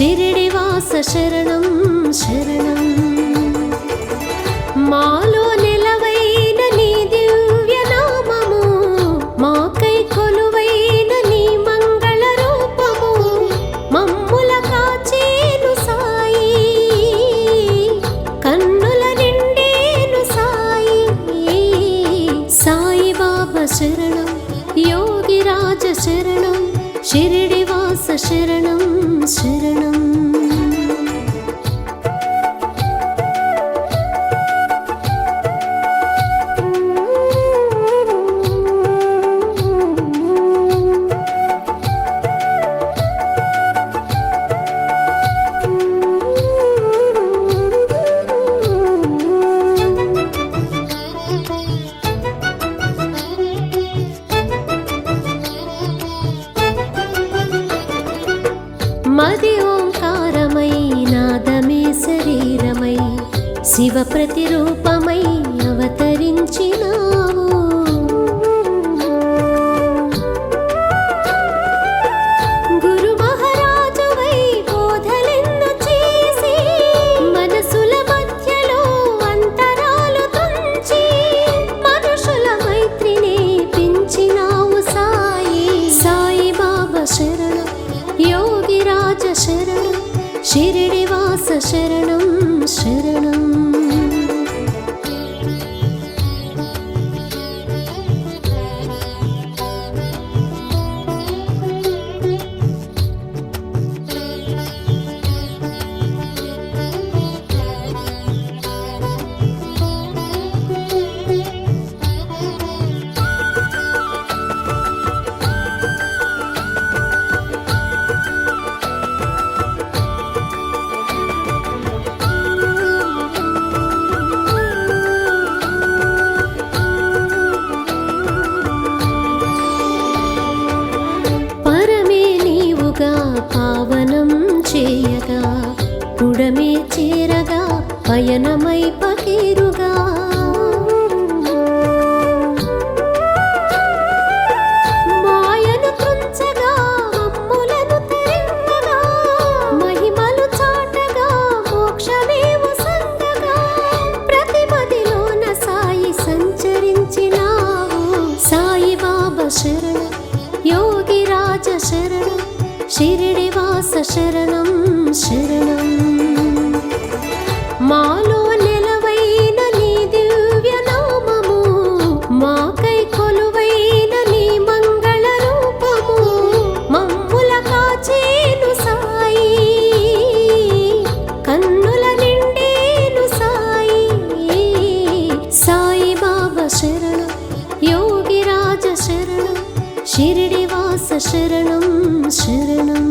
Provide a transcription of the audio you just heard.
షిరిడివాస శరణం శరణం. మాలో నెలవైన నీ దివ్య నామము, మాకై కొలువైన నీ మంగళ రూపము, మమ్ముల కాచేను సాయి, కన్నుల నిండేను సాయి. సాయి బాబా శరణం, యోగిరాజ శరణం, షిరిడివాస శరణం శరణం. మది ఓంకారమై నాదమే శరీరమై శివ ప్రతిరూపమై అవతరించినావు. గురు మహారాజువై బోధలెన్నో చేసి, మనసుల మధ్యలో అంతరాలు తుంచి, మనుషుల మైత్రిని పెంచినావు సాయి. సాయి బాబా శరణం, యోగిరాజ శరణం, షిరిడివాస శరణం శరణం. పావనం చేయగా పుడమే చేరగా పయనమై పకీరుగా, మాయను కృంచగా మమ్ములను తరింపగా, మహిమలు చాటగా మోక్షమేవు సంగగా, ప్రతిమదిలోన సాయి సంచరించినావు. సాయి బాబా శరణం, యోగిరాజ శరణం, షిరిడివాస శరణం శరణం. మాలో నెలవైన నీ దివ్య నామము, మాకై కొలువైన నీ మంగళ రూపము, మమ్ముల కాచేను సాయి, కన్నుల నిండేను సాయి. సాయి బాబా శరణం, యోగిరాజ శరణం, షిరిడివాస శరణం శరణం.